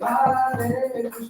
Hare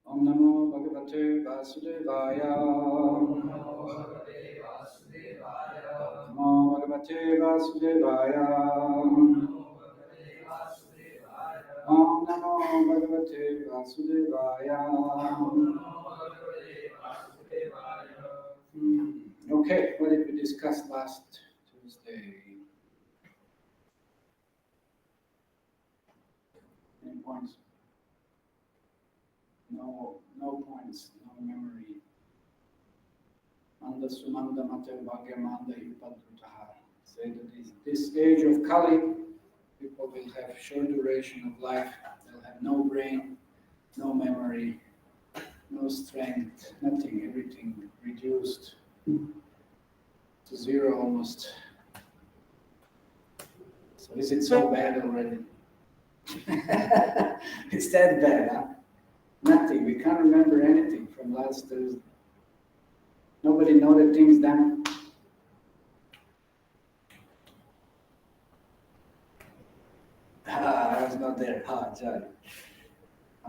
Om Namo Bhagavate Vasudevaya. Namo Bhagavate Vasudevaya. Om Namo Bhagavate Vasudevaya. Okay, what did we discuss last Tuesday? Any points? No points, no memory. Anda Sumanda Mate Bhagyamanda Yupadruta Hari. Say that this age of Kali, people will have short duration of life. They'll have no brain, no memory, no strength, nothing, everything reduced to zero almost. So is it so bad already? It's that bad, huh? Nothing. We can't remember anything from last Thursday. Nobody noted things down. I was not there. Jai.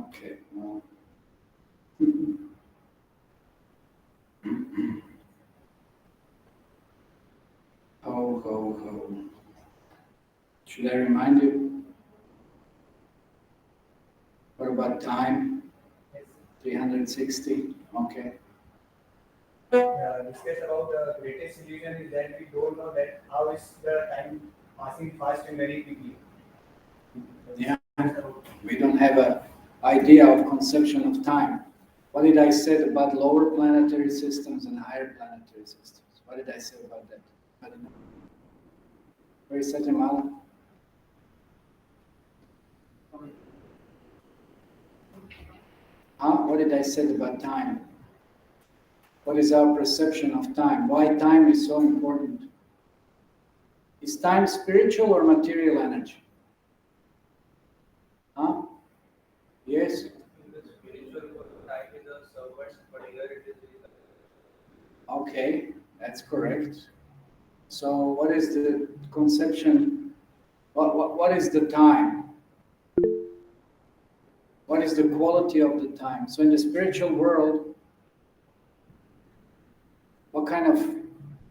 Okay. Well. Ho. Should I remind you? What about time? Yes. 360. Okay. Discuss about the greatest illusion is that we don't know that how is the time passing fast and very quickly. Yeah. We don't have an idea of conception of time. What did I say about lower planetary systems and higher planetary systems? What did I say about that? I don't know. Where is Satyamala? What did I say about time? What is our perception of time? Why time is so important? Is time spiritual or material energy? Yes? Okay, that's correct. So what is the conception? What is the time? What is the quality of the time? So in the spiritual world, what kind of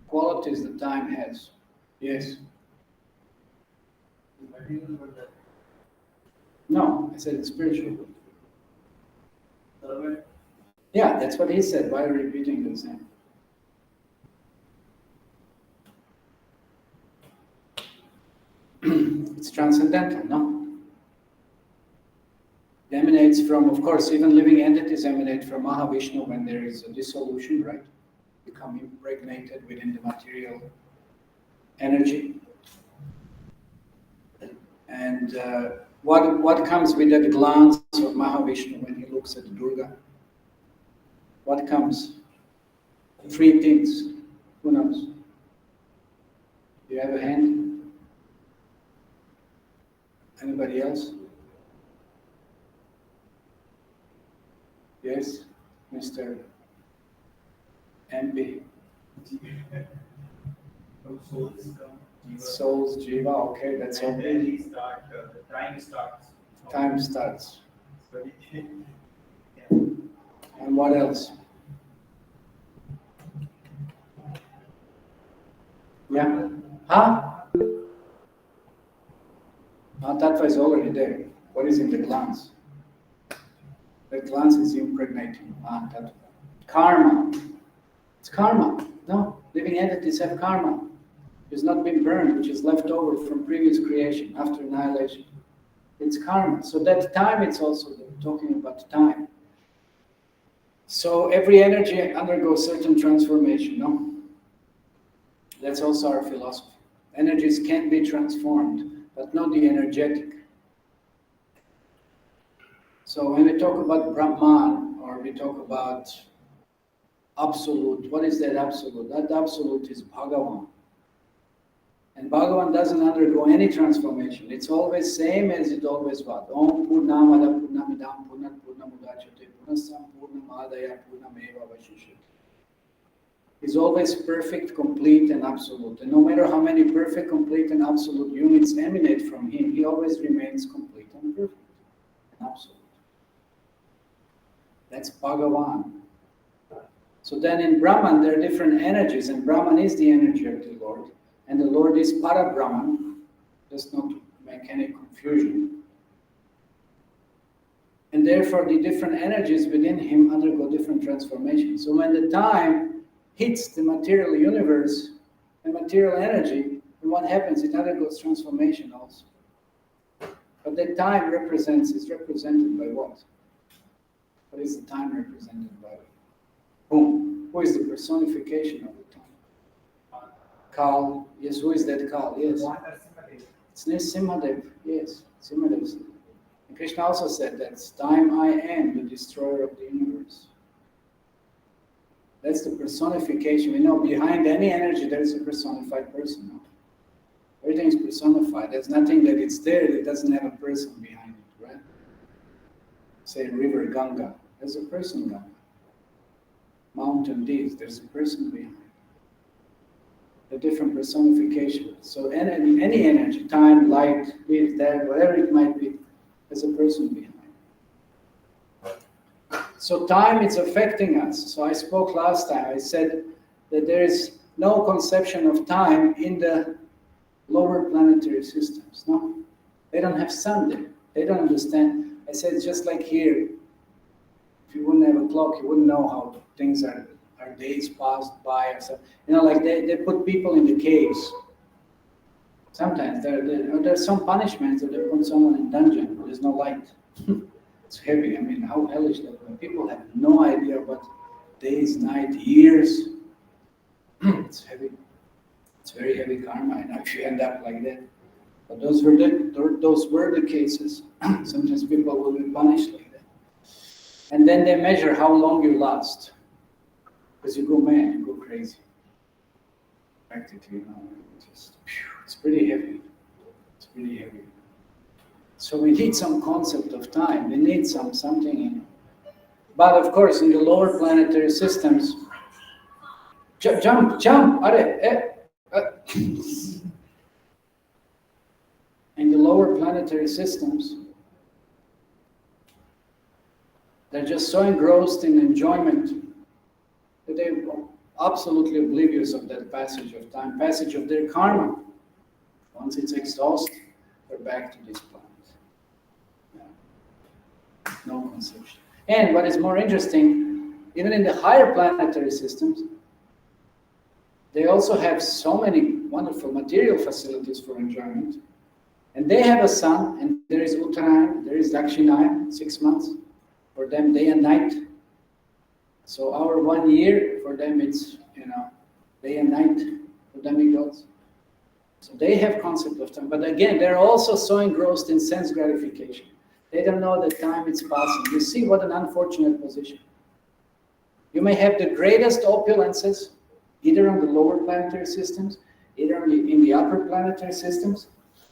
qualities the time has? Yes? No, I said it's spiritual. Yeah, that's what he said. Why are you repeating the same? It's transcendental, no? It emanates from, of course, even living entities emanate from Mahavishnu when there is a dissolution, right? Become impregnated within the material energy. And what comes with that glance of Mahavishnu when he looks at Durga? What comes? 3 things. Who knows? Do you have a hand? Anybody else? Yes, Mr. MP. Souls, Jiva, okay, that's all. And then we start, the time starts. Time starts. And what else? Yeah? Tattva is already there. What is in the glance? The glance is impregnating. Tattva. Karma. It's karma. No, living entities have karma. It's not been burned, which is left over from previous creation after annihilation. It's karma. So that time, it's also talking about time. So every energy undergoes certain transformation, no? That's also our philosophy. Energies can be transformed, but not the energetic. So when we talk about Brahman, or we talk about absolute, what is that absolute? That absolute is Bhagavan. And Bhagavan doesn't undergo any transformation. It's always same as it always was. Om Purnamada Purnamidam Purnat Purnamudachyate Purnasam Purnamadaya Purnameva Vashishyate. Is always perfect, complete, and absolute. And no matter how many perfect, complete, and absolute units emanate from him, he always remains complete and perfect and absolute. That's Bhagavan. So then in Brahman, there are different energies, and Brahman is the energy of the Lord. And the Lord is Para-Brahman, just not to make any confusion. And therefore, the different energies within him undergo different transformations. So when the time hits the material universe and material energy, then what happens? It undergoes transformation also. But that time is represented by what? What is the time represented by? Whom? Who is the personification of the time? Kal. Yes, who is that Kal? Yes. It's Nrsimhadev. Yes, Simhadev. And Krishna also said that time I am, the destroyer of the universe. That's the personification. We know behind any energy there is a personified person. No? Every everything is personified. There's nothing that it's there that doesn't have a person behind it, right? Say river Ganga, there's a person Ganga. Mountain this, there's a person behind it. A different personification. So any energy, time, light, this, that, whatever it might be, there's a person behind it. So time is affecting us. So I spoke last time, I said that there is no conception of time in the lower planetary systems, no? They don't have sun there. They don't understand. I said, it's just like here. If you wouldn't have a clock, you wouldn't know how things are days passed by or something. You know, like they put people in the caves. Sometimes there's some punishments that they put someone in dungeon. There's no light. It's heavy. I mean, how hellish that when people have no idea what days, night, years. It's heavy. It's very heavy karma. And if you end up like that. But those were the cases. Sometimes people will be punished like that. And then they measure how long you last. Because you go mad, you go crazy. Practically, you know, it's pretty heavy. It's pretty heavy. So we need some concept of time. We need something in. But of course, in the lower planetary systems, jump, in the lower planetary systems, they're just so engrossed in enjoyment that they're absolutely oblivious of that passage of time, passage of their karma. Once it's exhausted, they're back to this planet. Yeah. No conception. And what is more interesting, even in the higher planetary systems, they also have so many wonderful material facilities for enjoyment. And they have a sun, and there is Uttarayana, there is Dakshinayana, 6 months. For them, day and night. So our 1 year, for them it's, day and night for demigods. So they have concept of time. But again, they're also so engrossed in sense gratification. They don't know that time is passing. You see what an unfortunate position. You may have the greatest opulences, either on the lower planetary systems, either in the upper planetary systems,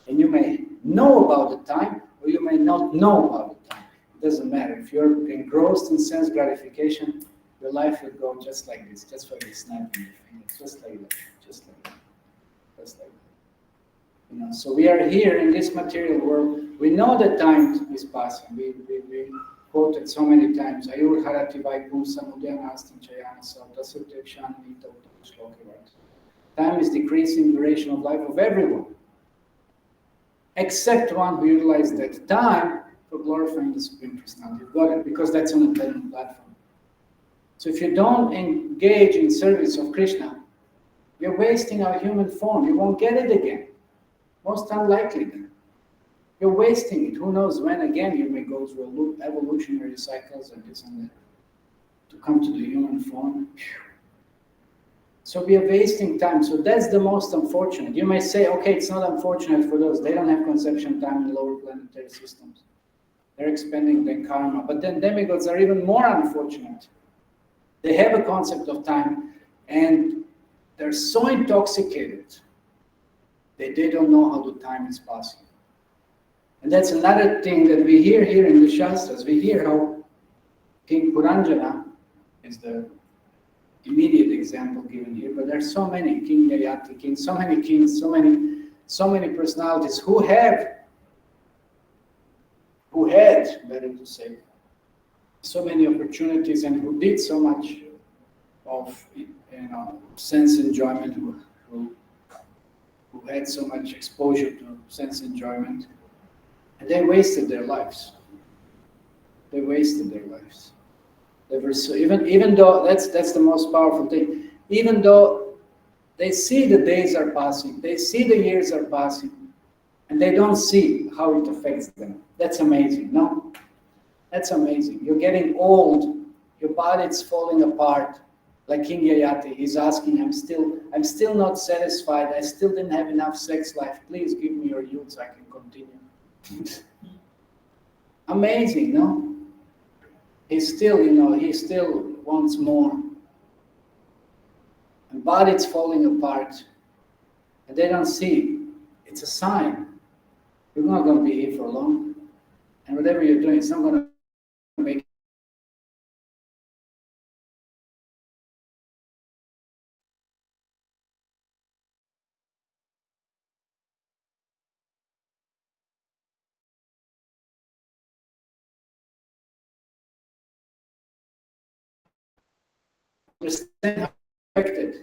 and you may know about the time, or you may not know about the time. It doesn't matter. If you're engrossed in sense gratification, your life will go just like this, just like this, snapping your fingers, just like that, just like that, just like that. So we are here in this material world. We know that time is passing. We quoted so many times. Ayur harati vaikum samudhyana astam chayana savta sutyakshana nita shloki. Time is decreasing duration of life of everyone, except one who utilizes that time for glorifying the Supreme Personality of Godhead, because that's on a platinum platform. So if you don't engage in service of Krishna, you're wasting our human form. You won't get it again. Most unlikely then. You're wasting it. Who knows when again you may go through evolutionary cycles and this and that to come to the human form. So we are wasting time. So that's the most unfortunate. You may say, okay, it's not unfortunate for those. They don't have conception time in lower planetary systems. They're expending their karma. But then demigods are even more unfortunate. They have a concept of time, and they're so intoxicated that they don't know how the time is passing. And that's another thing that we hear here in the Shastras. We hear how King Puranjana is the immediate example given here, but there's so many, King Yayati, kings, so many personalities who had, better to say, so many opportunities and who did so much of sense enjoyment, who had so much exposure to sense enjoyment, and they wasted their lives. They wasted their lives. They were so, even though that's the most powerful thing. Even though they see the days are passing, they see the years are passing, and they don't see how it affects them. That's amazing, no? That's amazing. You're getting old, your body's falling apart. Like King Yayati, he's asking, I'm still not satisfied. I still didn't have enough sex life. Please give me your youth so I can continue. Amazing, no? He still wants more. And body's falling apart. And they don't see It's a sign. You're not going to be here for long. And whatever you're doing, it's not going to make understand how you're affected.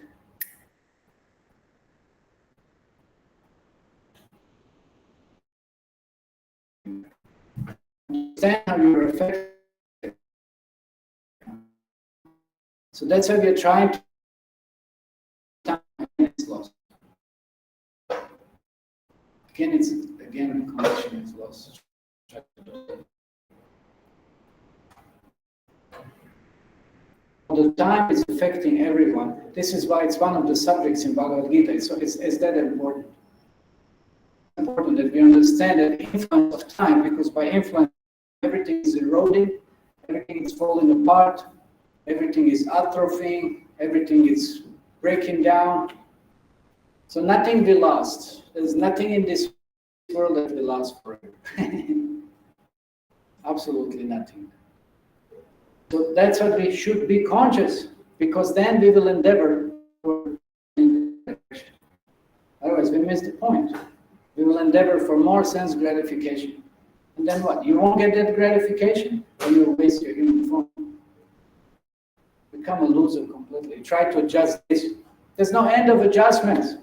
Understand how you're affected. So that's why we're trying to time is lost. Again connection is lost. All the time it's affecting everyone. This is why it's one of the subjects in Bhagavad Gita. So it's that important. It's important that we understand the influence of time, because by influence everything is eroding, everything is falling apart, everything is atrophying, everything is breaking down. So nothing will last. There's nothing in this world that will last forever. Absolutely nothing. So that's what we should be conscious, because then we will endeavor for direction. Otherwise, we miss the point. We will endeavor for more sense gratification. And then what? You won't get that gratification, or you'll waste your human form. Become a loser completely. Try to adjust this. There's no end of adjustments.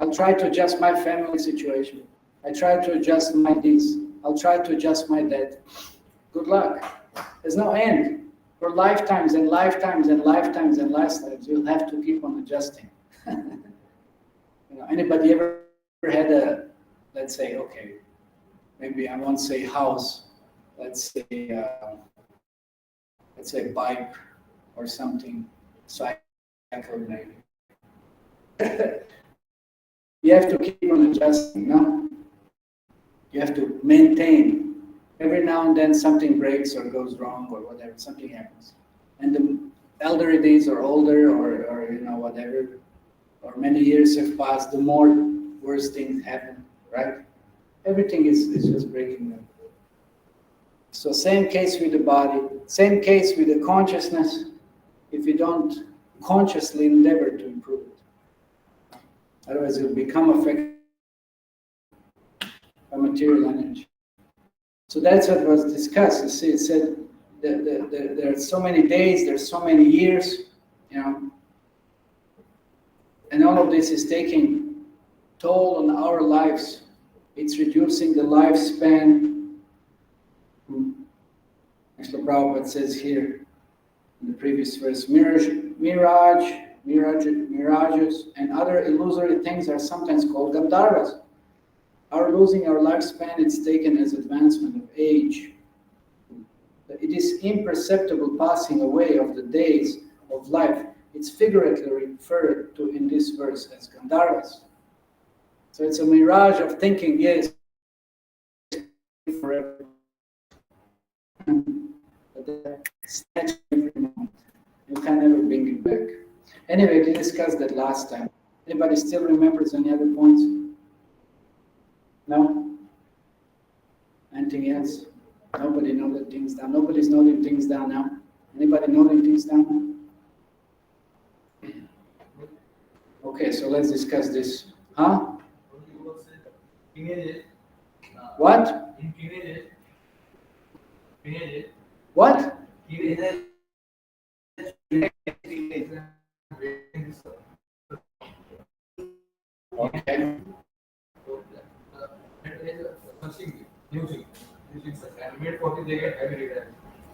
I'll try to adjust my family situation. I try to adjust my this. I'll try to adjust my that. Good luck. There's no end. For lifetimes and lifetimes and lifetimes and lifetimes, you'll have to keep on adjusting. Anybody ever had a, let's say, okay, maybe I won't say house, let's say bike or something, cycle maybe. You have to keep on adjusting, no? You have to maintain. Every now and then something breaks or goes wrong or whatever, something happens. And the elder it is or older or whatever, or many years have passed, the more worse things happen, right? Everything is just breaking down. So same case with the body, same case with the consciousness, if you don't consciously endeavor to improve it. Otherwise you'll become affected by material energy. So that's what was discussed. You see, it said there are so many days, there's so many years, and all of this is taking toll on our lives. It's reducing the lifespan. Actually, Prabhupada says here in the previous verse, mirages, and other illusory things are sometimes called Gandharvas. Our losing our lifespan is taken as advancement of age. It is imperceptible passing away of the days of life. It's figuratively referred to in this verse as Gandharvas. So it's a mirage of thinking, yes, forever. But that's every moment. You can never bring it back. Anyway, we discussed that last time. Anybody still remembers any other points? No? Anything else? Nobody noted things down. Nobody's noting things down now. Anybody noting things down now? Okay, so let's discuss this. Huh? What? What?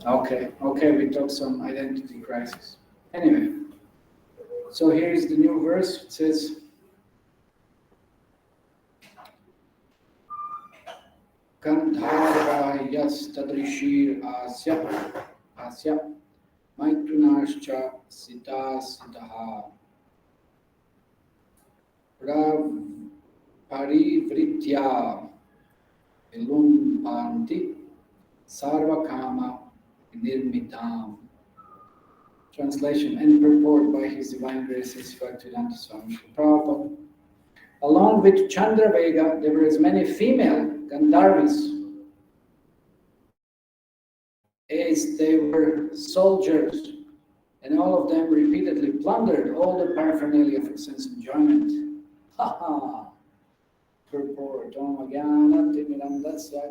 Okay. Okay, we talked some identity crisis. Anyway, so here is the new verse. It says, Gandharvayas tadrishir asya maitunascha sita siddha parivritya ilumpanti sarvakama nirmitam. Translation and purport by His Divine Grace Bhaktivedanta Swami Prabhupada. Along with Chandravega, there were as many female Gandharvis as they were soldiers, and all of them repeatedly plundered all the paraphernalia for sense enjoyment. Ha ha! Purport. Om Jnana Timirandasya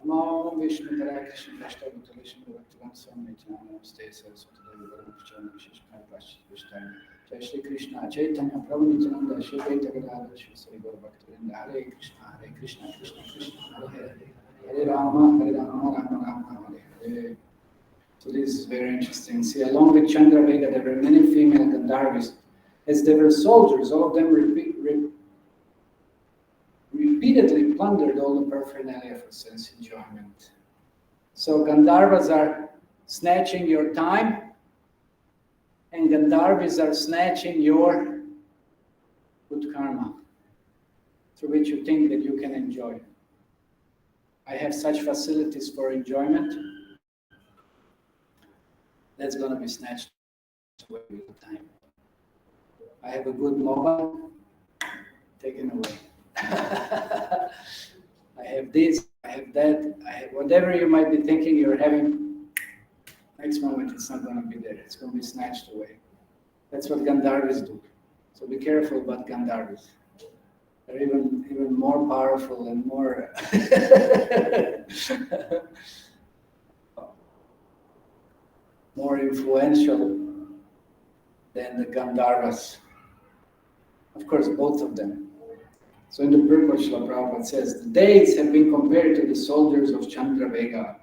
Namo Vishnu Hare Krishna Krishna Vishnu Bhaktivan Swami Namaste Saraswati Devi Varamachana Vishishkar Vashishtam Jai Shri Krishna Chaitanya Prabhu Nityananda Shri Advaita Gadadhar Shri Sri Gaura Bhaktivinoda Hare Krishna Krishna Krishna Hare Hare Hare Rama Rama Rama Hare Hare. So this is very interesting. See, along with Chandravega, there were many female Gandharvis. As they were soldiers, all of them repeatedly plundered all the paraphernalia for sense enjoyment. So Gandharvas are snatching your time, and Gandharvis are snatching your good karma, through which you think that you can enjoy. I have such facilities for enjoyment, that's going to be snatched away with time. I have a good mobile, taken away. I have this, I have that, I have whatever you might be thinking you're having, next moment it's not going to be there, it's going to be snatched away. That's what Gandharvis do. So be careful about Gandharvis. They're even more powerful and more more influential than the Gandharvas. Of course, both of them. So in the purport, Srila Prabhupada says, the days have been compared to the soldiers of Chandravega.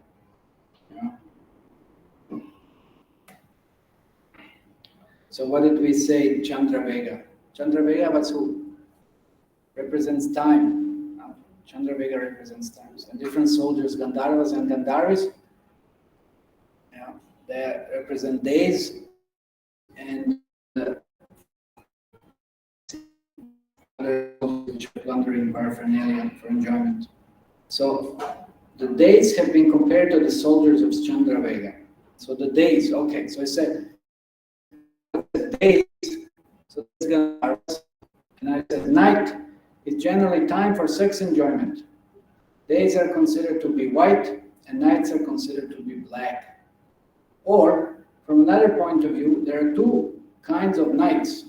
Yeah. So what did we say, Chandravega? Chandravega was who? Represents time. Chandravega represents time. And different soldiers, Gandharvas and Gandharvis, yeah, they represent days and plundering paraphernalia for enjoyment. So the days have been compared to the soldiers of Chandravega. So the days, okay, so I said the days, so it's gonna, and I said night is generally time for sex enjoyment. Days are considered to be white and nights are considered to be black. Or from another point of view, there are two kinds of nights,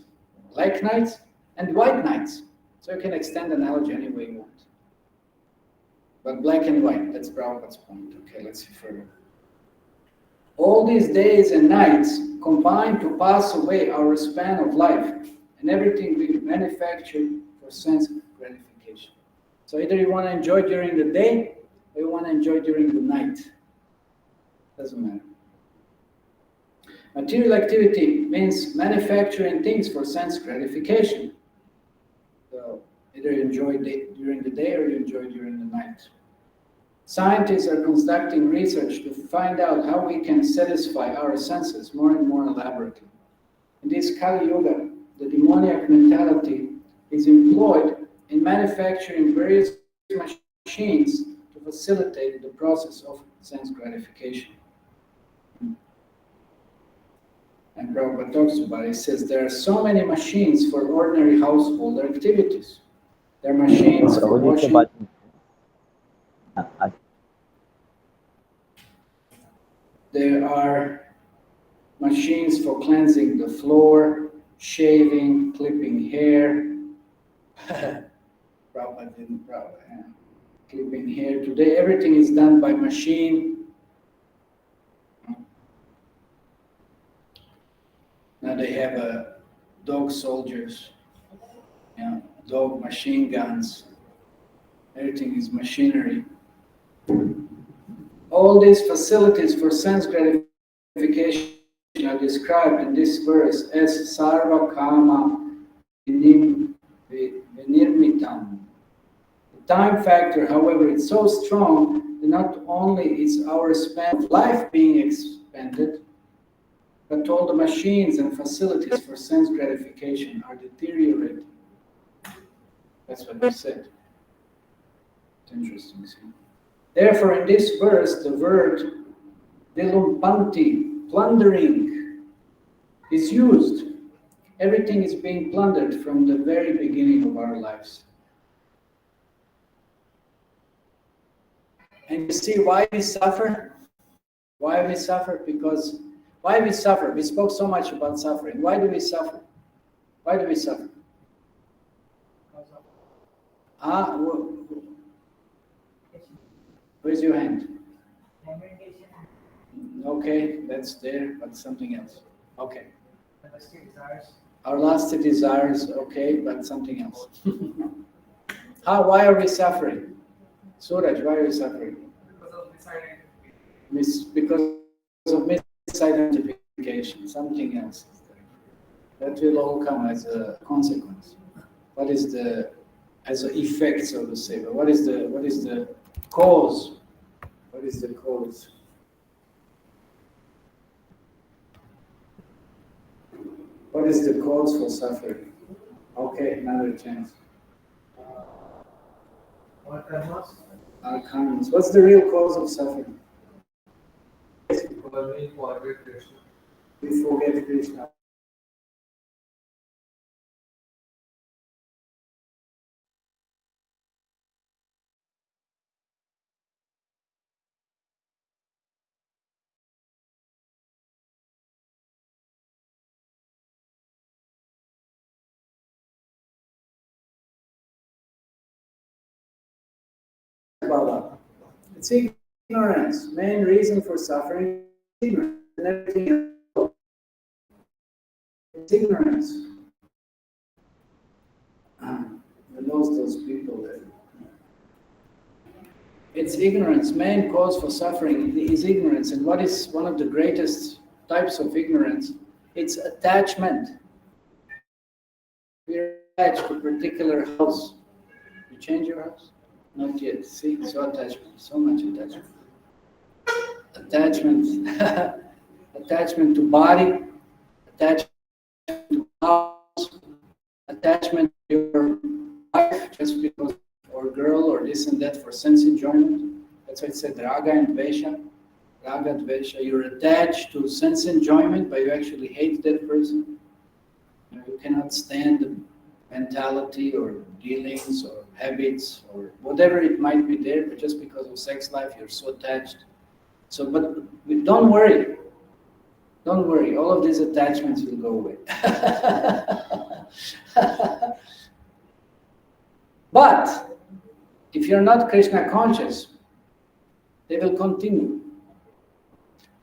black nights and white nights. So you can extend the analogy any way you want. But black and white, that's Prabhupada's point. Okay, let's see further. All these days and nights combine to pass away our span of life and everything we manufacture for sense gratification. So either you want to enjoy during the day or you want to enjoy during the night. Doesn't matter. Material activity means manufacturing things for sense gratification. So either you enjoy during the day or you enjoy during the night. Scientists are conducting research to find out how we can satisfy our senses more and more elaborately. In this Kali Yuga, the demoniac mentality is employed in manufacturing various machines to facilitate the process of sense gratification. And Prabhupada talks about it. He says there are so many machines for ordinary household activities. There are machines for washing. There are machines for cleansing the floor, shaving, clipping hair. Prabhupada didn't, clipping hair. Today everything is done by machine. Now they have dog soldiers, dog machine guns. Everything is machinery. All these facilities for sense gratification are described in this verse as sarva kama vinirmitam. The time factor, however, is so strong that not only is our span of life being expanded, but all the machines and facilities for sense gratification are deteriorating. That's what he said. It's interesting, see? Therefore, in this verse, the word vilumpanti, plundering, is used. Everything is being plundered from the very beginning of our lives. And you see why we suffer? Why we suffer? Because why we suffer? We spoke so much about suffering. Why do we suffer? Why do we suffer? Where's your hand? Okay, that's there, but something else. Okay. Our lusty desires, okay, but something else. Why are we suffering? Suraj, why are we suffering? Because of misidentification, something else. That will all come as a consequence. What is as an effect, so to say? But what is the cause? What is the cause? What is the cause for suffering? Okay, another chance. Our karmas. What's the real cause of suffering? Because we forget Krishna. We forget Krishna. Baba. It's ignorance. Main reason for suffering is ignorance. And everything else. It's ignorance. We lost those people there. It's ignorance. Main cause for suffering is ignorance. And what is one of the greatest types of ignorance? It's attachment. We're attached to a particular house. You change your house? Not yet. See, so attachment, so much attachment. Attachment, attachment to body, attachment to house, attachment to your wife just because, or girl, or this and that for sense enjoyment. That's why it said raga and dvesha. Raga, dvesha. You're attached to sense enjoyment, but you actually hate that person. You cannot stand the mentality or dealings or habits or whatever it might be there, but just because of sex life, you're so attached. So, but don't worry. Don't worry. All of these attachments will go away. But if you're not Krishna conscious, they will continue.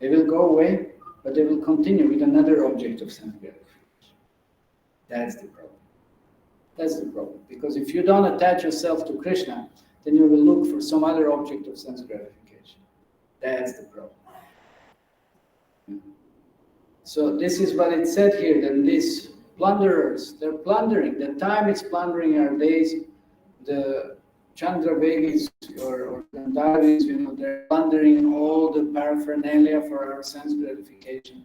They will go away, but they will continue with another object of sense gratification. That's the problem. That's the problem. Because if you don't attach yourself to Krishna, then you will look for some other object of sense gratification. That's the problem. So this is what it said here, that these plunderers, they're plundering. The time is plundering our days. The Chandravegis or Gandharis, they're plundering all the paraphernalia for our sense gratification.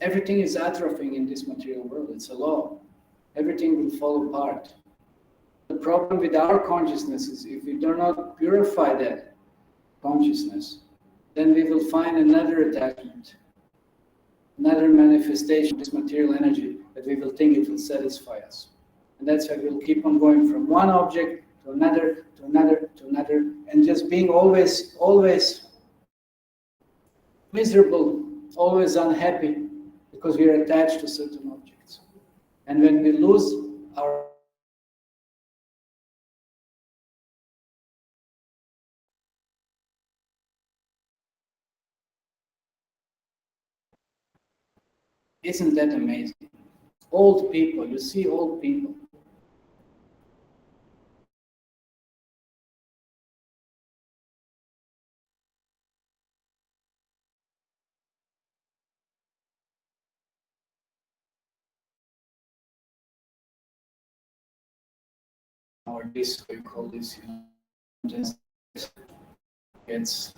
Everything is atrophying in this material world. It's a law. Everything will fall apart. The problem with our consciousness is if we do not purify that consciousness, then we will find another attachment, another manifestation of this material energy that we will think it will satisfy us. And that's why we'll keep on going from one object to another, to another, to another, and just being always miserable, always unhappy, because we are attached to certain objects. And when we lose our isn't that amazing? Old people, you see old people. Or this, we call this, just gets,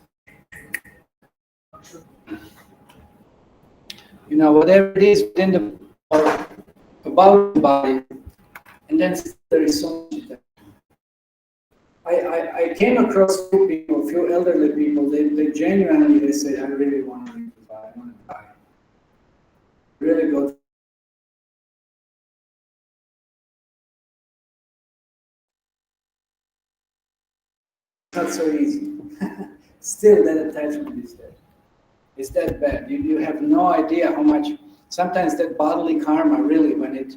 whatever it is within the, or about the body, and then there is so much attachment. I came across a few elderly people, they genuinely, they say, I really want to die, I want to die. Really go not so easy. Still, that attachment is there. It's that bad. You have no idea how much. Sometimes that bodily karma, really, when it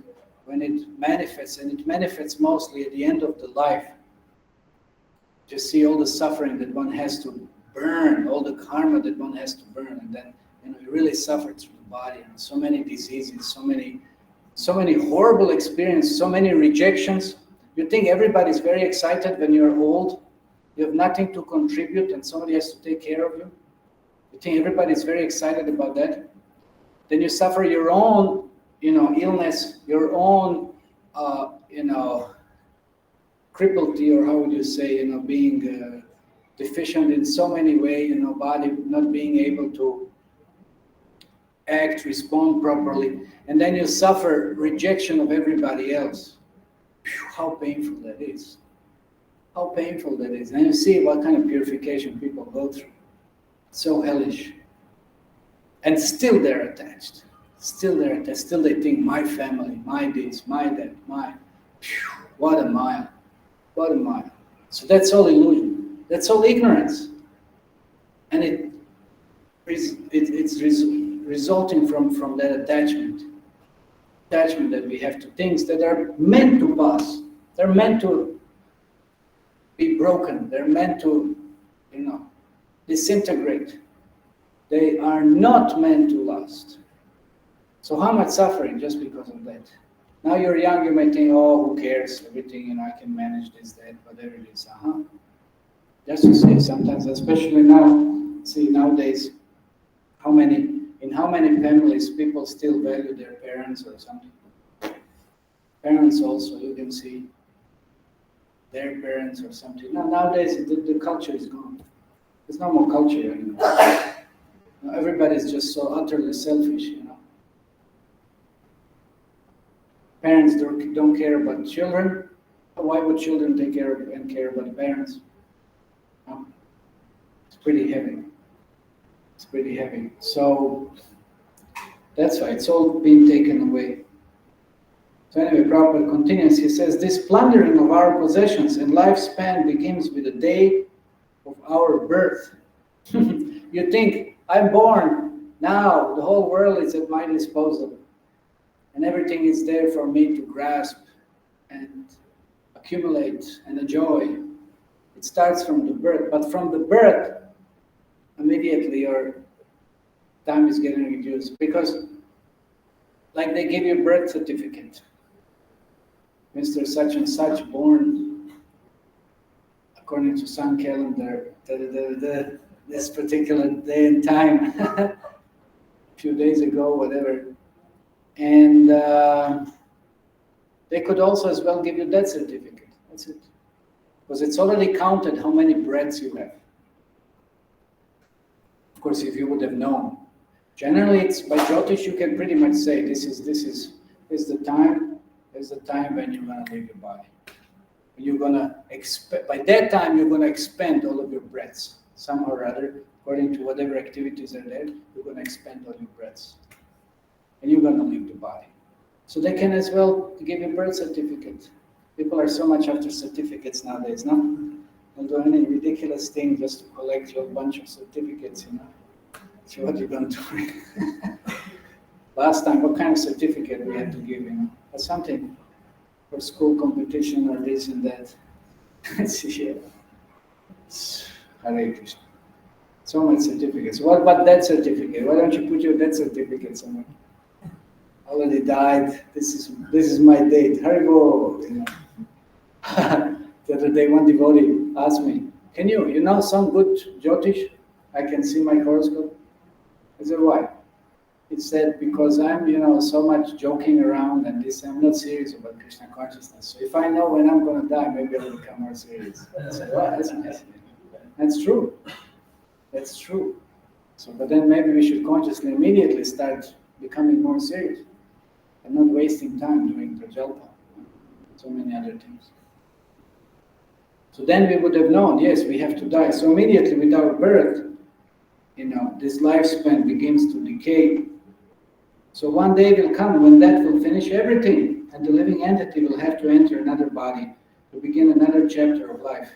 manifests, and it manifests mostly at the end of the life. Just see all the suffering that one has to burn, all the karma that one has to burn, and then you really suffer through the body, and so many diseases, so many horrible experiences, so many rejections. You think everybody's very excited when you're old, you have nothing to contribute, and somebody has to take care of you. You think everybody's very excited about that. Then you suffer your own, illness, your own, crippledty, or how would you say, being deficient in so many ways, body not being able to act, respond properly, and then you suffer rejection of everybody else. Phew, how painful that is. How painful that is. And you see what kind of purification people go through. So hellish. And still they're attached. Still they think, my family, my this, my that, my. Phew, what a mile. What a mile. So that's all illusion. That's all ignorance. And it's resulting from that attachment. Attachment that we have to things that are meant to pass. They're meant to be broken. They're meant to, disintegrate. They are not meant to last. So how much suffering just because of that? Now you're young, you may think, oh, who cares? Everything, I can manage this, that, whatever it is. Just to say, sometimes, especially now, see nowadays, in how many families people still value their parents or something. Parents also, you can see their parents or something. Now, nowadays, the culture is gone. There's no more culture anymore. Everybody's just so utterly selfish, Parents don't care about children. Why would children take care of and care about parents? It's pretty heavy. It's pretty heavy. So that's why it's all being taken away. So anyway, Prabhupada continues. He says, this plundering of our possessions and lifespan begins with the day of our birth. You think, I'm born, now the whole world is at my disposal. And everything is there for me to grasp and accumulate and enjoy. It starts from the birth, but from the birth, immediately your time is getting reduced. Because, like they give you a birth certificate. Mr. Such and Such born according to sun calendar, this particular day and time, a few days ago, whatever. And they could also as well give you that certificate. That's it. Because it's already counted how many breaths you have. Of course, if you would have known. Generally, it's by Jyotish you can pretty much say this is the time when you're gonna leave your body. You're gonna by that time you're gonna expend all of your breaths. Somehow or other, according to whatever activities are there, you're gonna expend all your breaths. And you're going to leave the body. So they can as well give you birth certificate. People are so much after certificates nowadays, no? They'll do any ridiculous thing just to collect a bunch of certificates, So what you're going to do? Last time, what kind of certificate we had to give, Or something for school competition or this and that. Hare Krishna. So much certificates. What about that certificate? Why don't you put your death certificate somewhere? Already died. This is my date. Haribo. The other day, one devotee asked me, "Can you know some good Jyotish? I can see my horoscope." I said, "Why?" He said, "Because I'm, so much joking around and this. I'm not serious about Krishna consciousness. So if I know when I'm going to die, maybe I'll become more serious." I said, "Wow, that's nice." That's true. That's true. So, but then maybe we should consciously immediately start becoming more serious. And not wasting time doing prajalpa, so many other things. So then we would have known, yes, we have to die. So immediately with our birth, this lifespan begins to decay. So one day will come when that will finish everything, and the living entity will have to enter another body to begin another chapter of life.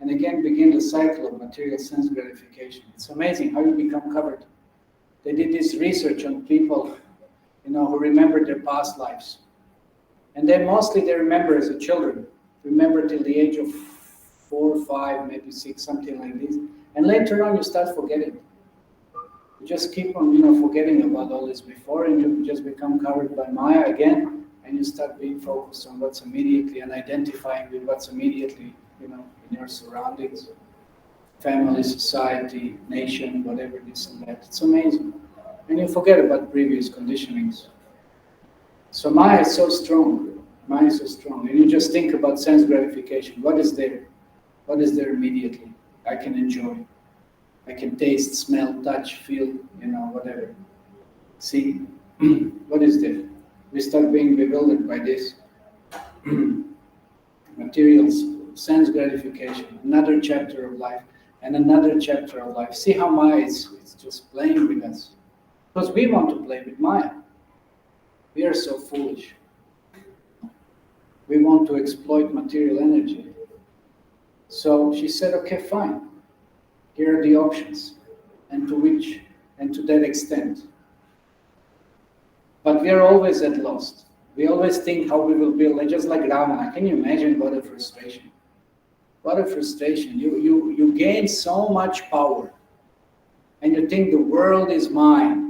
and again begin the cycle of material sense gratification. It's amazing how you become covered. They did this research on people, who remember their past lives. And then mostly they remember as a children, remember till the age of 4, 5, maybe 6, something like this. And later on you start forgetting. You just keep on, forgetting about all this before, and you just become covered by Maya again, and you start being focused on what's immediately and identifying with what's immediately, in your surroundings, family, society, nation, whatever, this and that. It's amazing. And you forget about previous conditionings. So Maya is so strong. Maya is so strong. And you just think about sense gratification. What is there? What is there immediately? I can enjoy. I can taste, smell, touch, feel, whatever. See, what is there? We start being bewildered by this. Materials, sense gratification, another chapter of life, and another chapter of life. See how Maya is just playing with us. Because we want to play with Maya. We are so foolish. We want to exploit material energy. So she said, okay, fine. Here are the options, and to that extent. But we are always at loss. We always think how we will build, just like Ravana. Can you imagine what a frustration? What a frustration. You gain so much power, and you think the world is mine.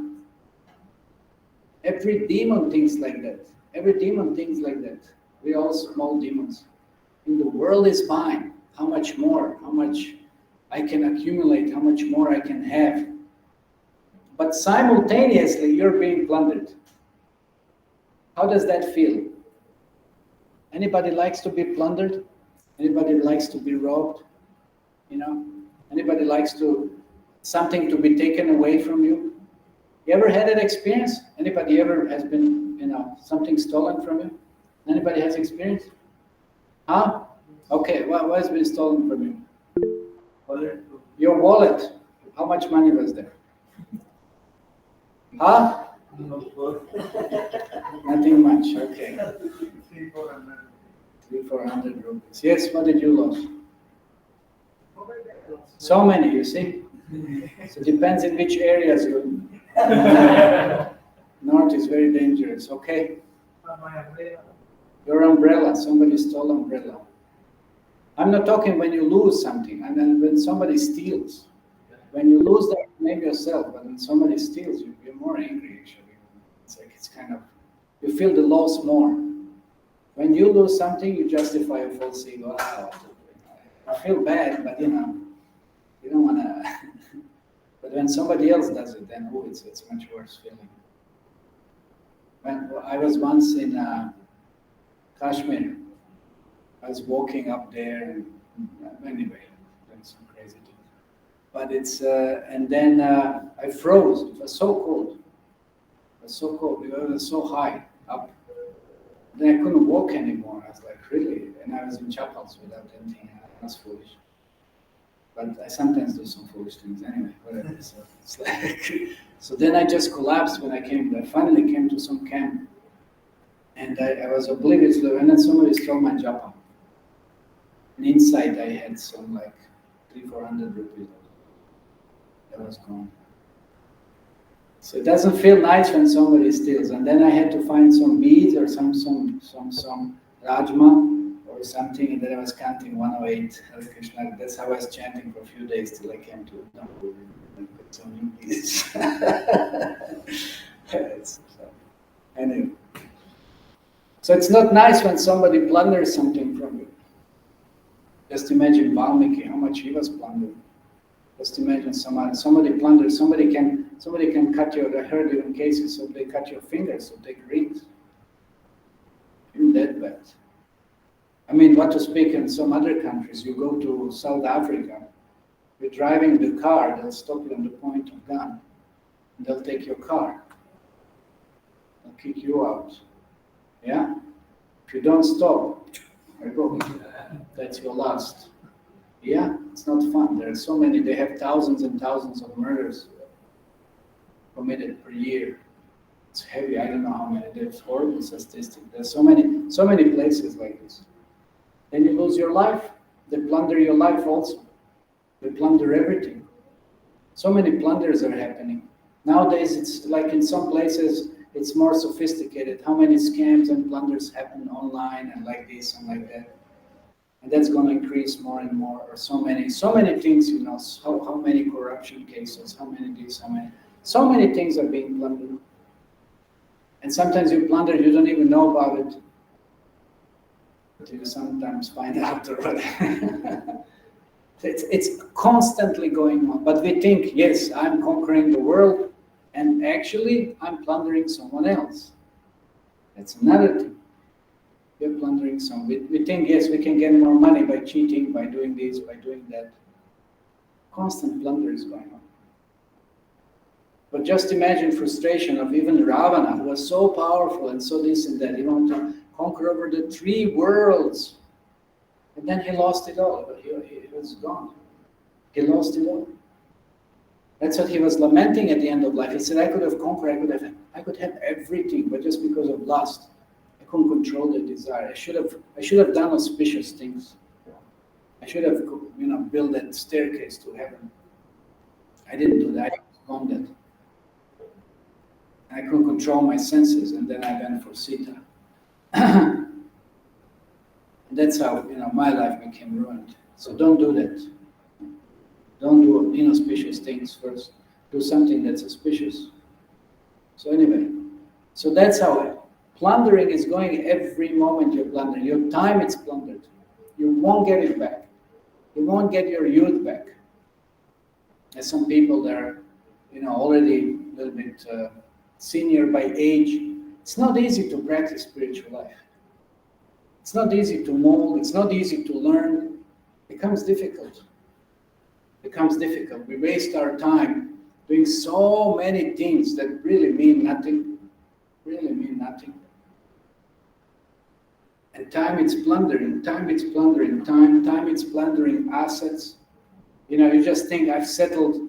Every demon thinks like that. Every demon thinks like that. We are all small demons. And the world is mine. How much more? How much I can accumulate? How much more I can have? But simultaneously, you're being plundered. How does that feel? Anybody likes to be plundered? Anybody likes to be robbed? Anybody likes something to be taken away from you? You ever had that experience? Anybody ever has been, something stolen from you? Anybody has experience? Huh? Okay, what has been stolen from you? Wallet. Your wallet. How much money was there? Huh? Nothing much, okay. 300-400 rupees. Yes, what did you lose? So many, you see? So it depends in which areas you're in. North is very dangerous, okay? Your umbrella, somebody stole umbrella. I'm not talking when you lose something, and then when somebody steals. When you lose that, maybe yourself, but when somebody steals, you're more angry actually. It's kind of, you feel the loss more. When you lose something, you justify a false ego. I feel bad, but you don't want to. But when somebody else does it, then it's much worse feeling. When I was once in Kashmir, I was walking up there, and anyway, doing some crazy things. But and then I froze. It was so cold. It was so high up. Then I couldn't walk anymore. I was like, really? And I was in chapels without anything. I was foolish. But I sometimes do some foolish things anyway, whatever. So it's like, so then I just collapsed when I finally came to some camp. And I was oblivious, and then somebody stole my japa. And inside I had some 300-400 rupees. That was gone. So it doesn't feel nice when somebody steals. And then I had to find some beads or some rajma or something, and then I was counting 108 Hare Krishna. That's how I was chanting for a few days till I came to Darko and put some new beads. Anyway. So it's not nice when somebody plunders something from you. Just imagine Valmiki, how much he was plundered. Just imagine somebody plunders, somebody can cut your, I heard even cases, so they cut your fingers, so take rings. Even that bad. I mean, what to speak in some other countries, you go to South Africa, you're driving the car, they'll stop you on the point of gun, and they'll take your car. They'll kick you out. Yeah? If you don't stop, I go. That's your last. Yeah? It's not fun. There are so many, they have thousands and thousands of murders committed per year. It's heavy. I don't know how many. There's horrible statistics. There's so many places like this. Then you lose your life. They plunder your life also. They plunder everything. So many plunders are happening. Nowadays, it's like in some places, it's more sophisticated. How many scams and plunders happen online and like this and like that. And that's going to increase more and more. Or so many things, you know, how many corruption cases, how many this, so many things are being plundered. And sometimes you plunder, you don't even know about it. But you sometimes find out already. It's constantly going on. But we think, yes, I'm conquering the world, and actually I'm plundering someone else. That's another thing. We're plundering someone. We think, yes, we can get more money by cheating, by doing this, by doing that. Constant plunder is going on. But just imagine frustration of even Ravana, who was so powerful and so this and that. He wanted to conquer over the 3 worlds. And then he lost it all. He was gone. He lost it all. That's what he was lamenting at the end of life. He said, I could have conquered, I could have everything, but just because of lust, I couldn't control the desire. I should have done auspicious things. I should have, built that staircase to heaven. I didn't do that. I was that. I couldn't control my senses, and then I went for Sita. That's how my life became ruined. So don't do that. Don't do inauspicious things first. Do something that's auspicious. So anyway, so that's how plundering is going. Every moment you're plundering. Your time is plundered. You won't get it back. You won't get your youth back. There's some people that are, already a little bit senior by age. It's not easy to practice spiritual life. It's not easy to mold. It's not easy to learn. It becomes difficult. We waste our time doing so many things that really mean nothing. And time it's plundering. Time it's plundering assets. You just think I've settled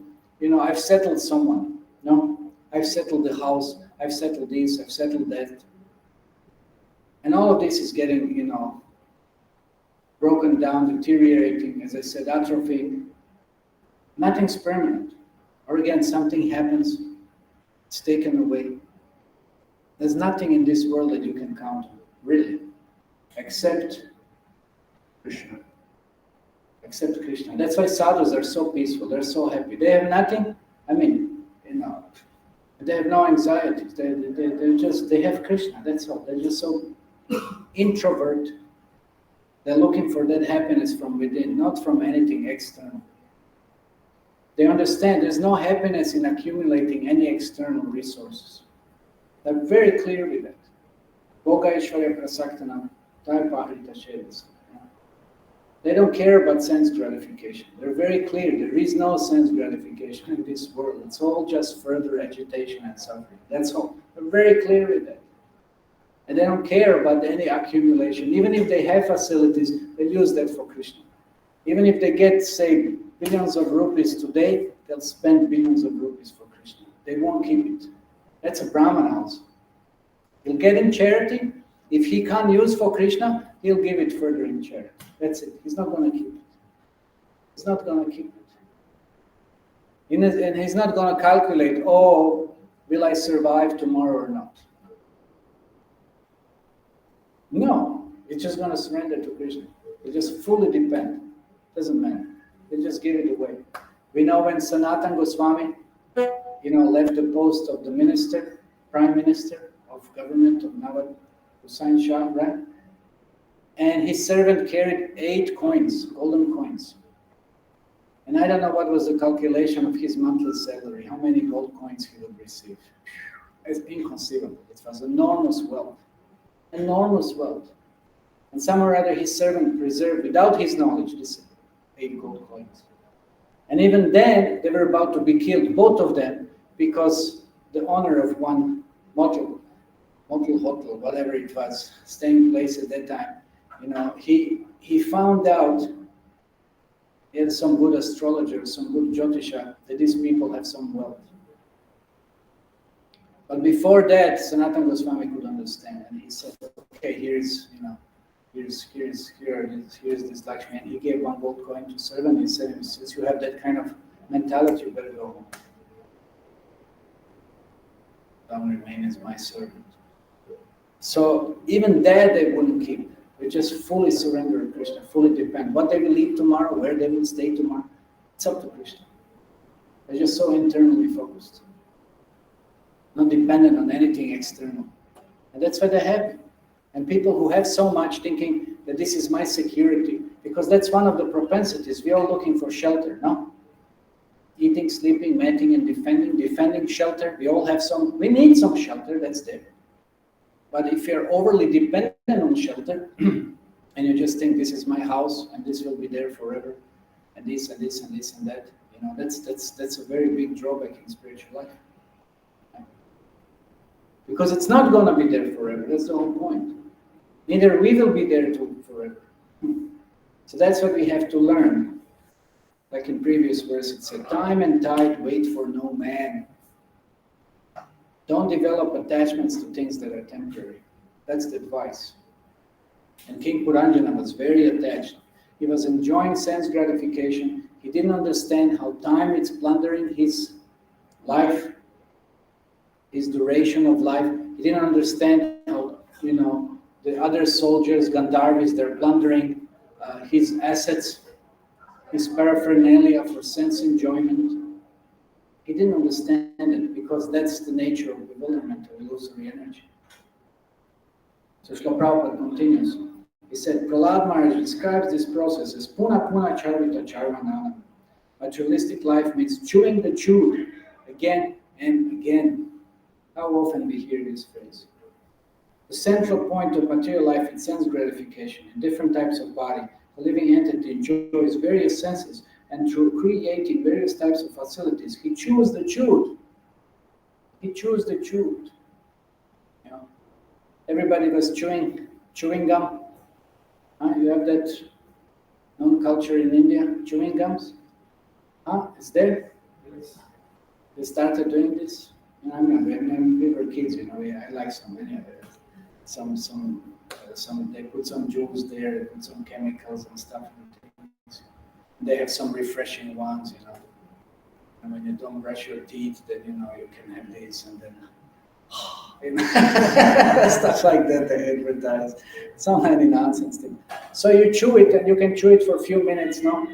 someone. No, I've settled the house. I've settled this. I've settled that. And all of this is getting, broken down, deteriorating, as I said, atrophying. Nothing's permanent. Or again, something happens, it's taken away. There's nothing in this world that you can count on, really, except Krishna. Except Krishna. That's why sadhus are so peaceful, they're so happy. They have nothing, they have no anxieties. They have Krishna, that's all. They're just so introvert. They're looking for that happiness from within, not from anything external. They understand there's no happiness in accumulating any external resources. They're very clear with that. Boga Ishwarya Prasaktanam, Taipahrita Shevas. They don't care about sense gratification. They're very clear. There is no sense gratification in this world. It's all just further agitation and suffering. That's all. They're very clear with that. And they don't care about any accumulation. Even if they have facilities, they'll use that for Krishna. Even if they get, say, billions of rupees today, they'll spend billions of rupees for Krishna. They won't keep it. That's a Brahmana also. He'll get in charity. If he can't use for Krishna, he'll give it further in charity. That's it. He's not going to keep it. And he's not going to calculate, will I survive tomorrow or not? No. He's just going to surrender to Krishna. He'll just fully depend. Doesn't matter. They just give it away. We know when Sanatana Goswami, left the post of the prime minister of government of Nawab Hussain Shah, right? And his servant carried 8 coins, golden coins. And I don't know what was the calculation of his monthly salary, how many gold coins he would receive. It's inconceivable. It was enormous wealth. And somehow or other his servant preserved, without his knowledge, this 8 gold coins. And even then, they were about to be killed, both of them, because the owner of one motel hotel, whatever it was, staying place at that time, he found out, he had some good astrologer, some good Jyotisha, that these people have some wealth. But before that, Sanatana Goswami could understand, and he said, okay, here's, here's this Lakshmi, and he gave 1 gold coin to servant. He said, since you have that kind of mentality, you better go home. Don't remain as my servant. So even that they wouldn't keep. They just fully surrender to Krishna, fully depend. What they will eat tomorrow, where they will stay tomorrow, it's up to Krishna. They're just so internally focused, not dependent on anything external. And that's why they're happy. And people who have so much thinking that this is my security, because that's one of the propensities. We're all looking for shelter, no? Eating, sleeping, mating, and defending shelter. We all have some, we need some shelter, that's there. But if you're overly dependent on shelter, and you just think this is my house, and this will be there forever, and this, and this, and this, and that, you know, that's a very big drawback in spiritual life. Because it's not going to be there forever, that's the whole point. Neither we will be there forever. So that's what we have to learn. Like in previous verse, it said, time and tide wait for no man. Don't develop attachments to things that are temporary. That's the advice. And King Puranjana was very attached. He was enjoying sense gratification. He didn't understand how time is plundering his life, his duration of life. He didn't understand how, you know, the other soldiers, Gandharvis, they're plundering his assets, his paraphernalia for sense enjoyment. He didn't understand it because that's the nature of bewilderment, of illusory energy. So Srila Prabhupada continues. He said, Prahlad Maharaj describes this process as puna puna charvita charvanana. Materialistic life means chewing the chewed again and again. How often we hear this phrase? The central point of material life is sense gratification in different types of body. The living entity enjoys various senses, and through creating various types of facilities, he chews the chewed. He chews the chewed. You know, everybody was chewing gum. You have that known culture in India, chewing gums. It's there. They started doing this. I remember when we were kids, you know, I like some they put some juice there, they put some chemicals and stuff. They have some refreshing ones, you know. And when you don't brush your teeth, then you know you can have this, and then you know, stuff like that they advertise. Some kind of nonsense thing. So you chew it, and you can chew it for a few minutes, no?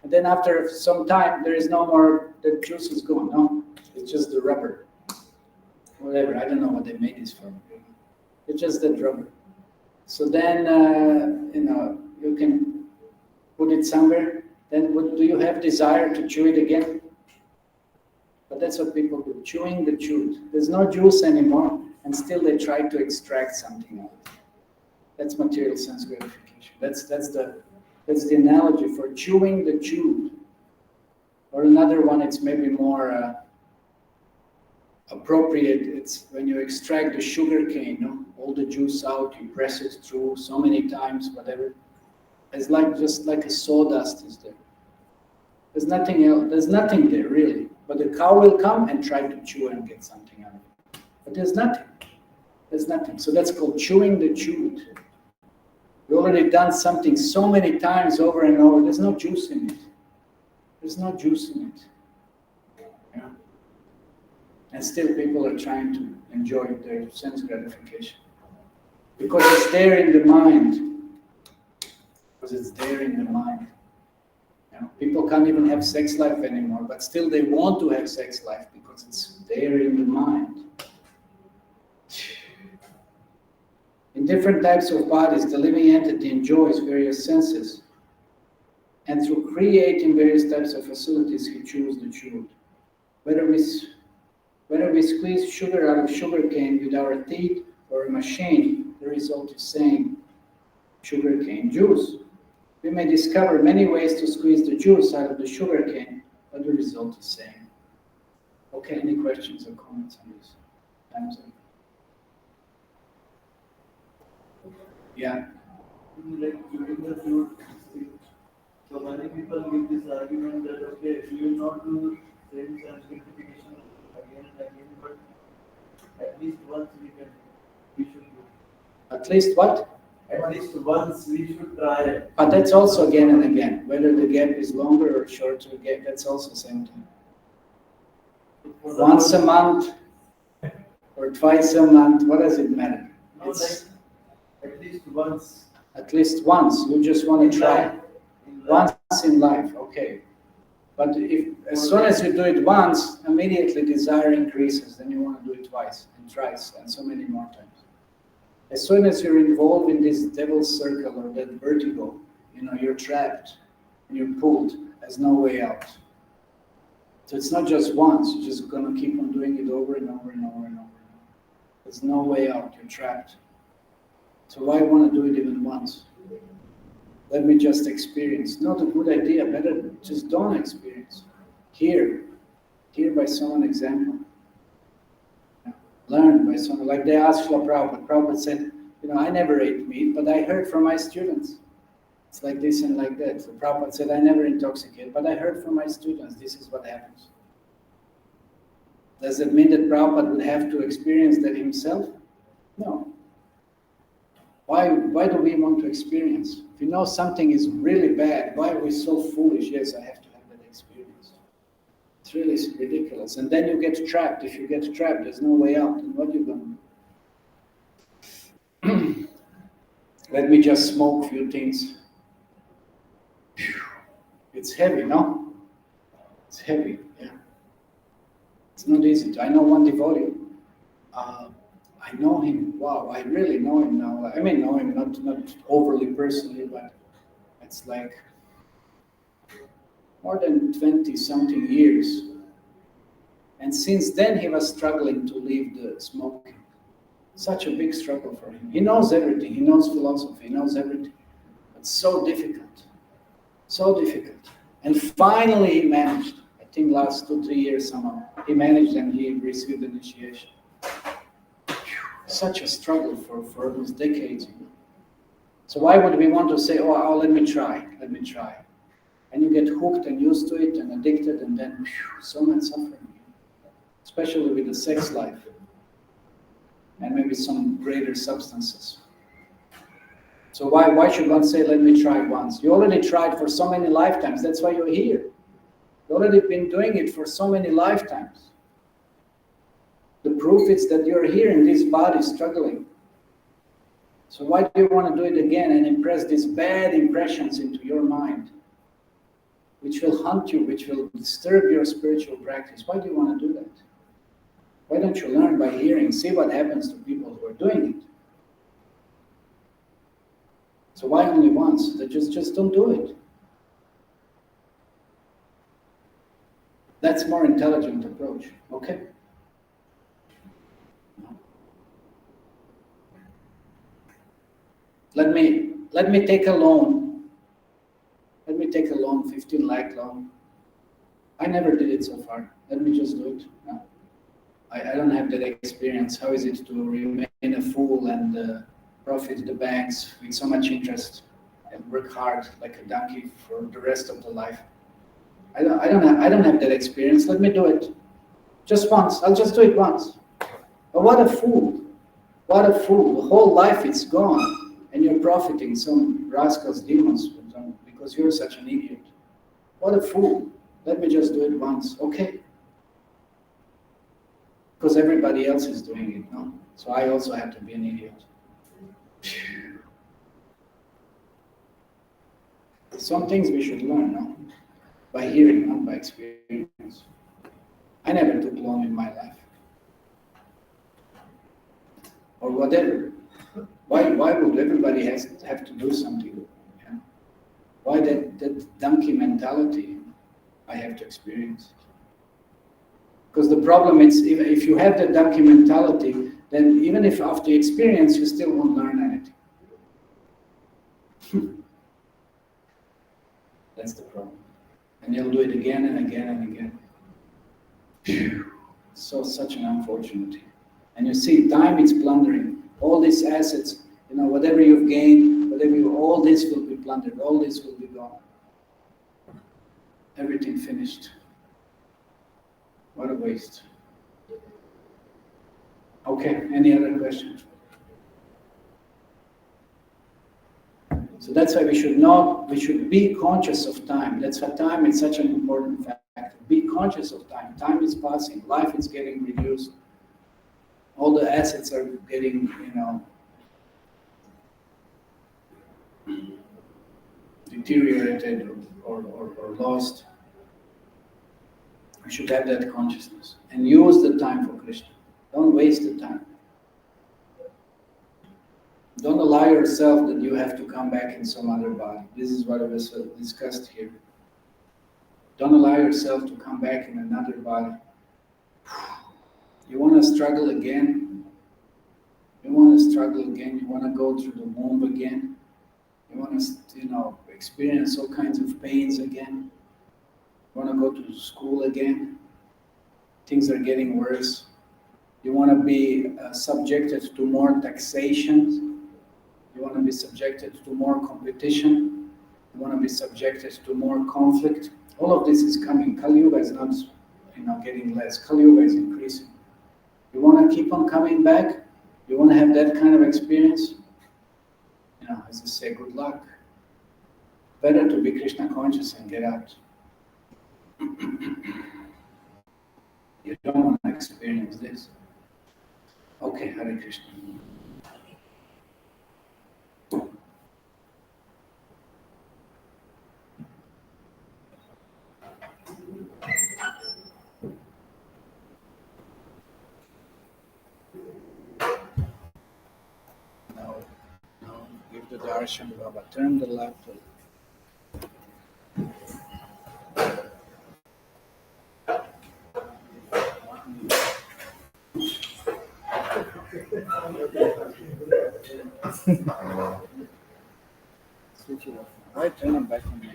And then after some time, there is no more. The juice is gone, no? It's just the rubber. Whatever, I don't know what they made this from. It's just that rubber. So then, you know, you can put it somewhere. Then do you have desire to chew it again? But that's what people do, chewing the chewed. There's no juice anymore, and still they try to extract something out. That's material sense gratification. That's the analogy for chewing the chewed. Or another one, it's maybe more appropriate. It's when you extract the sugar cane, no? All the juice out, you press it through so many times, whatever. It's like just like a sawdust is there. There's nothing else. There's nothing there really. But the cow will come and try to chew and get something out of it. But there's nothing. There's nothing. So that's called chewing the chewed. We've already done something so many times over and over. There's no juice in it. There's no juice in it. Yeah. And still people are trying to enjoy their sense gratification. Because it's there in the mind. Because it's there in the mind. You know, people can't even have sex life anymore, but still they want to have sex life because it's there in the mind. In different types of bodies, the living entity enjoys various senses. And through creating various types of facilities, he chews the chewed. Whether we squeeze sugar out of sugar cane with our teeth or a machine, the result is same, sugar cane juice. We may discover many ways to squeeze the juice out of the sugar cane, but the result is same. Okay, any questions or comments on this? Time's up. Yeah. Like during the fruit, so many people give this argument that okay, we will not do sense and gratification again and again, but at least once we should do. At least what? At least once we should try it. But that's also again and again. Whether the gap is longer or shorter gap, that's also same thing. Once a month or twice a month, what does it matter? No, like at least once. At least once. You just want to try. Once in life, okay. But if as soon as you do it once, immediately desire increases. Then you want to do it twice and thrice and so many more times. As soon as you're involved in this devil's circle or that vertigo, you're trapped and you're pulled. There's no way out. So it's not just once. You're just going to keep on doing it over and over and over and over. There's no way out. You're trapped. So why want to do it even once? Let me just experience. Not a good idea. Better just don't experience. Hear by someone example. Learn by someone. Like they asked Srila Prabhupada. Prabhupada said, I never ate meat, but I heard from my students. It's like this and like that. So Prabhupada said, I never intoxicate, but I heard from my students, this is what happens. Does it mean that Prabhupada would have to experience that himself? No. Why do we want to experience? If you know something is really bad, why are we so foolish? Yes, I have to have that experience. It's really ridiculous. And then you get trapped. If you get trapped, there's no way out. And what are you going to do? Let me just smoke a few things. It's heavy, no? It's heavy, yeah. It's not easy. I know one devotee. I know him. Wow, I really know him now. I mean, know him not overly personally, but it's like more than 20-something years. And since then, he was struggling to leave the smoking. Such a big struggle for him. He knows everything. He knows philosophy. He knows everything. It's so difficult. So difficult. And finally, he managed. I think last 2-3 years somehow. He managed and he received initiation. Such a struggle for those decades. So why would we want to say, oh, let me try. And you get hooked and used to it and addicted, and then so much suffering. Especially with the sex life. And maybe some greater substances. So why should one say, let me try once? You already tried for so many lifetimes. That's why you're here. You've already been doing it for so many lifetimes. The proof is that you're here in this body struggling. So why do you want to do it again and impress these bad impressions into your mind, which will haunt you, which will disturb your spiritual practice? Why do you want to do that? Why don't you learn by hearing, see what happens to people who are doing it? So why only once? They just don't do it. That's more intelligent approach, okay? Let me take a loan. Let me take a loan, 15 lakh loan. I never did it so far. Let me just do it. No. I don't have that experience. How is it to remain a fool and profit the banks with so much interest and work hard like a donkey for the rest of the life? I don't have that experience. Let me do it. Just once. I'll just do it once. But what a fool. What a fool. The whole life is gone. And you're profiting some rascals, demons, because you're such an idiot. What a fool. Let me just do it once. Okay. Because everybody else is doing it, no? So I also have to be an idiot. Some things we should learn, no? By hearing, not by experience. I never took loan in my life. Or whatever. Why would everybody have to do something? Yeah? Why that donkey mentality I have to experience? Because the problem is, if you have that donkey mentality, then even if after experience you still won't learn anything. That's the problem. And you'll do it again and again and again. So such an unfortunate. And you see, time is plundering. All these assets, whatever you've gained, all this will be plundered, all this will be gone. Everything finished. What a waste. Okay, any other questions? So that's why we should be conscious of time. That's why time is such an important factor. Be conscious of time. Time is passing. Life is getting reduced. All the assets are getting, deteriorated or lost. We should have that consciousness and use the time for Krishna. Don't waste the time. Don't allow yourself that you have to come back in some other body. This is what was discussed here. Don't allow yourself to come back in another body. You want to struggle again? You want to struggle again? You want to go through the womb again? You want to, experience all kinds of pains again? You want to go to school again? Things are getting worse. You want to be subjected to more taxations. You want to be subjected to more competition. You want to be subjected to more conflict. All of this is coming. Kali Yuga is not, getting less. Kali Yuga is increasing. You want to keep on coming back? You want to have that kind of experience? As I say, good luck. Better to be Krishna conscious and get out. You don't want to experience this. Okay, Hare Krishna. Now, give the darshan, Baba. Turn the laptop. Switch it off. Right, turn them back on.